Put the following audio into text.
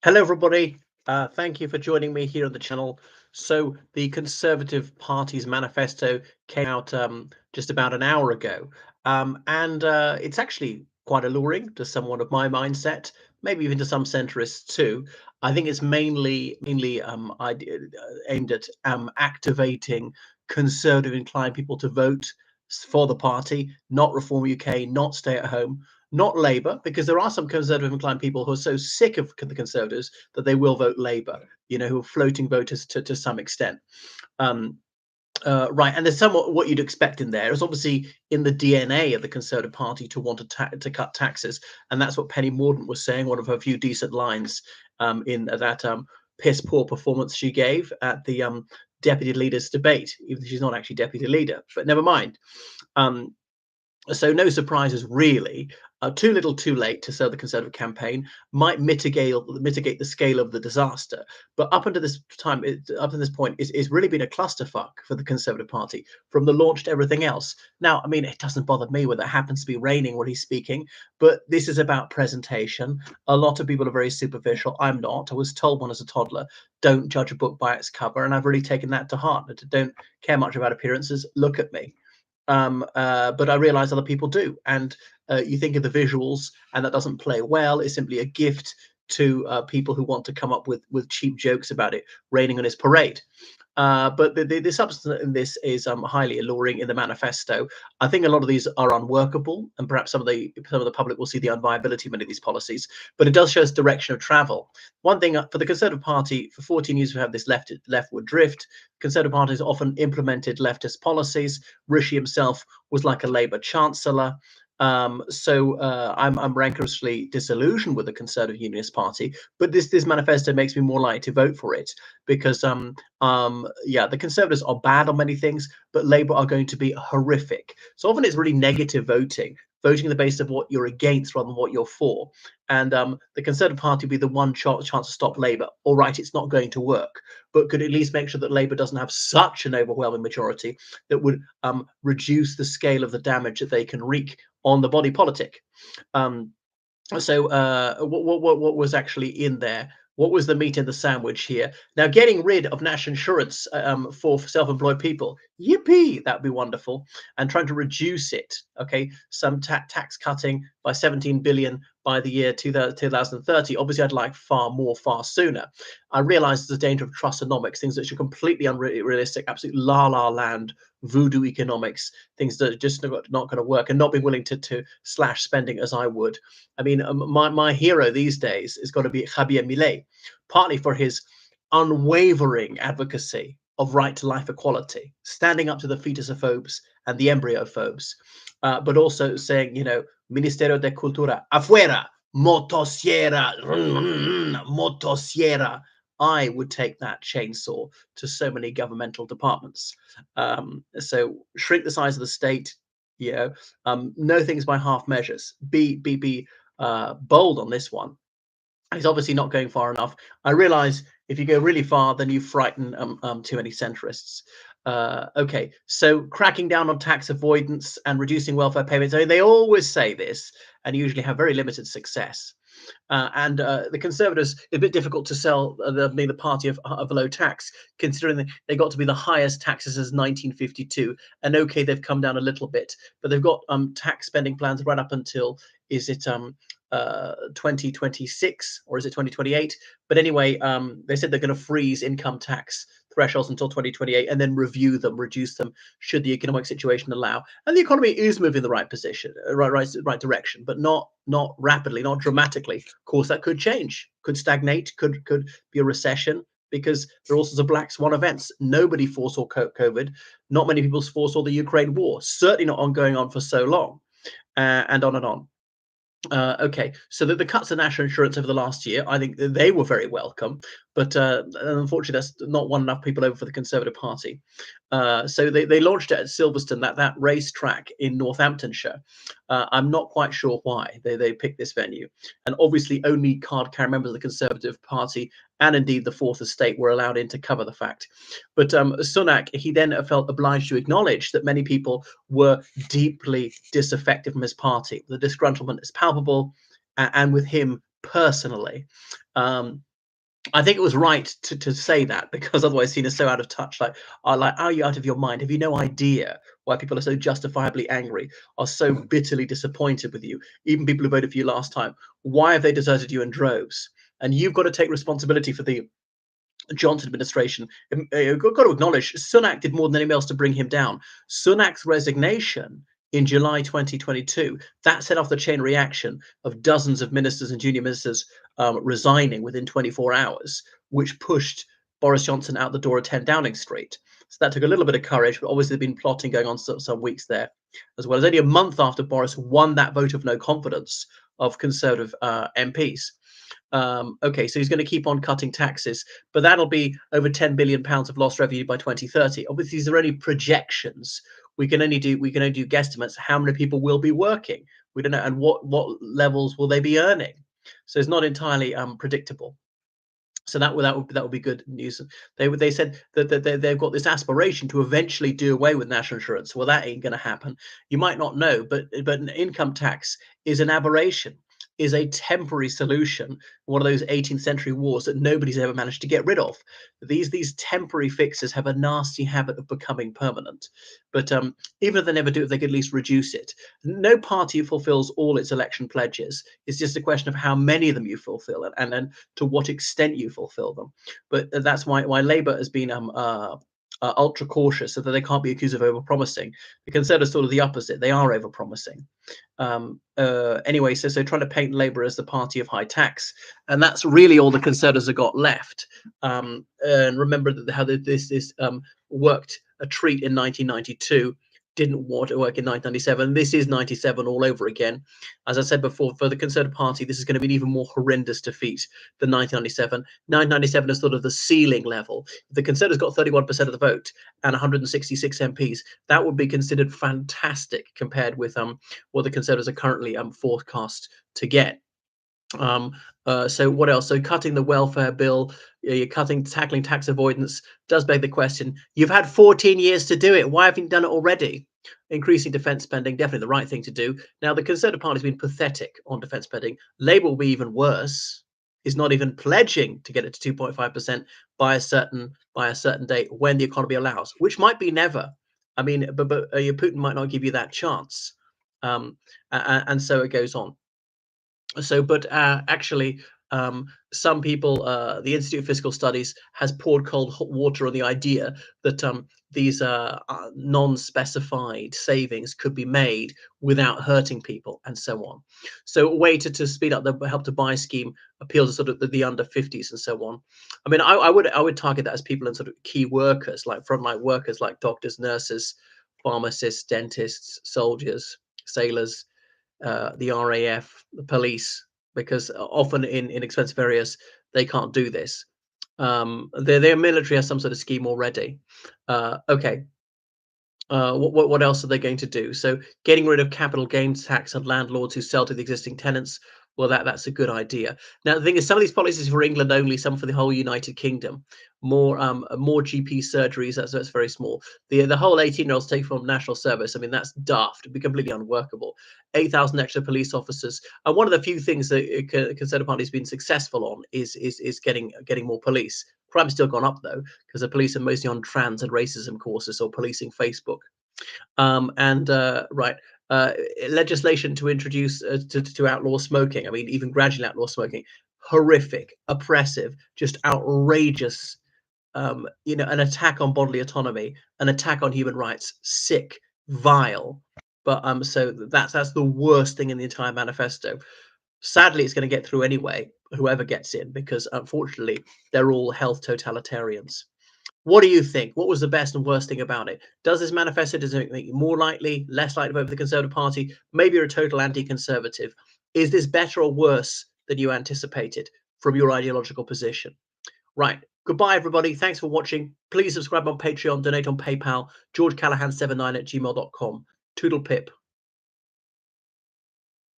Hello, everybody. Thank you for joining me here on the channel. So, the Conservative Party's manifesto came out just about an hour ago, and it's actually quite alluring to someone of my mindset, maybe even to some centrists too. I think it's mainly aimed at activating conservative inclined people to vote for the party, not Reform UK, not stay at home, not Labour, because there are some conservative inclined people who are so sick of the Conservatives that they will vote Labour, who are floating voters to some extent. Um, right, and there's somewhat what you'd expect in there. It's obviously in the DNA of the Conservative Party to want to cut taxes, and that's what Penny Mordaunt was saying. One of her few decent lines in that piss poor performance she gave at the deputy leaders debate, even though she's not actually deputy leader. But never mind. Um, so no surprises really. Too little, too late to sell the Conservative campaign might mitigate the scale of the disaster. But up until this time, up to this point, it's really been a clusterfuck for the Conservative Party from the launch to everything else. Now, I mean, it doesn't bother me whether it happens to be raining when he's speaking, but this is about presentation. A lot of people are very superficial. I'm not. I was told one as a toddler, don't judge a book by its cover, and I've really taken that to heart. Don't care much about appearances. Look at me. But I realize other people do. And you think of the visuals, and that doesn't play well. It's simply a gift to people who want to come up with cheap jokes about it raining on his parade. But the substance in this is highly alluring in the manifesto. I think a lot of these are unworkable, and perhaps some of the public will see the unviability of many of these policies. But it does show us direction of travel. One thing for the Conservative Party, for 14 years, we've had this leftward drift. Conservative Party has often implemented leftist policies. Rishi himself was like a Labour chancellor. So I'm rancorously disillusioned with the Conservative Unionist Party, but this manifesto makes me more likely to vote for it because yeah, the Conservatives are bad on many things, but Labour are going to be horrific. So often it's really negative voting on the basis of what you're against rather than what you're for. And the Conservative Party will be the one chance to stop Labour. All right, it's not going to work, but could at least make sure that Labour doesn't have such an overwhelming majority that would reduce the scale of the damage that they can wreak on the body politic. Um, what was actually in there? What was the meat in the sandwich here? Now, getting rid of national insurance for self-employed people, yippee, that'd be wonderful. And trying to reduce it, okay, some tax cutting by 17 billion by the year 2030. Obviously, I'd like far more, far sooner. I realise there's a danger of trustonomics, things that are completely unrealistic, absolute la land, voodoo economics, things that are just not going to work, and not being willing to slash spending as I would. I mean, my hero these days is got to be Javier Milei, partly for his unwavering advocacy of right to life equality, standing up to the fetusophobes and the embryophobes, but also saying, Ministerio de Cultura, afuera, motosierra, motosierra. I would take that chainsaw to so many governmental departments. So shrink the size of the state, know things by half measures. Be bold on this one. He's obviously not going far enough. I realize if you go really far, then you frighten too many centrists. Okay, so cracking down on tax avoidance and reducing welfare payments. I mean, they always say this and usually have very limited success. And the Conservatives, it's a bit difficult to sell being the party of low tax, considering they got to be the highest taxes as 1952. And okay, they've come down a little bit, but they've got tax spending plans right up until, is it 2026 or is it 2028? But anyway, they said they're going to freeze income tax thresholds until 2028 and then review them, reduce them should the economic situation allow. And the economy is moving in the right position, right direction, but not rapidly, not dramatically. Of course, that could change, could stagnate, could be a recession, because there are all sorts of black swan events. Nobody foresaw COVID. Not many people foresaw the Ukraine war. Certainly not going on for so long, and on and on. Okay, so the cuts to national insurance over the last year, I think they were very welcome, but unfortunately, that's not won enough people over for the Conservative Party. So they launched it at Silverstone, that racetrack in Northamptonshire. I'm not quite sure why they picked this venue, and obviously only card-carrying members of the Conservative Party and indeed the Fourth Estate were allowed in to cover the fact. But Sunak, he then felt obliged to acknowledge that many people were deeply disaffected from his party. The disgruntlement is palpable, and with him personally. I think it was right to say that, because otherwise seen as so out of touch. Like, are you out of your mind? Have you no idea why people are so justifiably angry, are so bitterly disappointed with you? Even people who voted for you last time, why have they deserted you in droves? And you've got to take responsibility for the Johnson administration. Got to acknowledge Sunak did more than anyone else to bring him down. Sunak's resignation in July 2022, that set off the chain reaction of dozens of ministers and junior ministers resigning within 24 hours, which pushed Boris Johnson out the door at 10 Downing Street. So that took a little bit of courage, but obviously there's been plotting going on some weeks there as well. As only a month after Boris won that vote of no confidence of Conservative MPs. Okay, so he's going to keep on cutting taxes, but that'll be over £10 billion of lost revenue by 2030. Obviously, these are only projections. We can only do guesstimates. How many people will be working? We don't know, and what levels will they be earning? So it's not entirely predictable. So that would be good news. They said that they've got this aspiration to eventually do away with national insurance. Well, that ain't going to happen. You might not know, but an income tax is an aberration, is a temporary solution. One of those 18th century wars that nobody's ever managed to get rid of. These temporary fixes have a nasty habit of becoming permanent. But even if they never do it, they could at least reduce it. No party fulfills all its election pledges. It's just a question of how many of them you fulfill, and to what extent you fulfill them. But that's why Labour has been ultra cautious, so that they can't be accused of overpromising. The Conservatives sort of the opposite; they are overpromising. Anyway, so trying to paint Labour as the party of high tax, and that's really all the Conservatives have got left. And remember that how this worked a treat in 1992. Didn't want to work in 1997. This is 97 all over again. As I said before, for the Conservative Party, this is going to be an even more horrendous defeat than 1997. 1997 is sort of the ceiling level. If the Conservatives got 31% of the vote and 166 MPs, that would be considered fantastic compared with what the Conservatives are currently forecast to get. So what else? So cutting the welfare bill, you're tackling tax avoidance does beg the question. You've had 14 years to do it. Why haven't you done it already? Increasing defence spending, definitely the right thing to do. Now, the Conservative Party has been pathetic on defence spending. Labour will be even worse. Is not even pledging to get it to 2.5% by a certain date when the economy allows, which might be never. I mean, but Putin might not give you that chance, and so it goes on. So, but actually, some people, the Institute of Fiscal Studies has poured cold hot water on the idea that these non-specified savings could be made without hurting people, and so on. So, a way to speed up the Help to Buy scheme appeals to sort of the under 50s and so on. I mean, I would target that as people in sort of key workers, like frontline workers, like doctors, nurses, pharmacists, dentists, soldiers, sailors, the RAF, the police, because often in expensive areas they can't do this. Their military has some sort of scheme already. Okay, what else are they going to do? So getting rid of capital gains tax on landlords who sell to the existing tenants. Well, that's a good idea. Now the thing is, some of these policies are for England only, some for the whole United Kingdom. More GP surgeries. That's very small. The whole 18-year-olds take from national service. I mean, that's daft. It'd be completely unworkable. 8,000 extra police officers. And one of the few things that Conservative Party has been successful on is getting more police. Crime's still gone up though, because the police are mostly on trans and racism courses or policing Facebook. And right, legislation to introduce to outlaw smoking. I mean, even gradually outlaw smoking. Horrific, oppressive, just outrageous. An attack on bodily autonomy, an attack on human rights. Sick, vile. But so that's the worst thing in the entire manifesto. Sadly, it's going to get through anyway, whoever gets in, because unfortunately they're all health totalitarians. What do you think? What was the best and worst thing about it? Does this manifesto, does it make you more likely, less likely to vote for the Conservative Party? Maybe you're a total anti-conservative. Is this better or worse than you anticipated from your ideological position? Right. Goodbye, everybody. Thanks for watching. Please subscribe on Patreon, donate on PayPal, georgecallahan79@gmail.com. Toodle pip.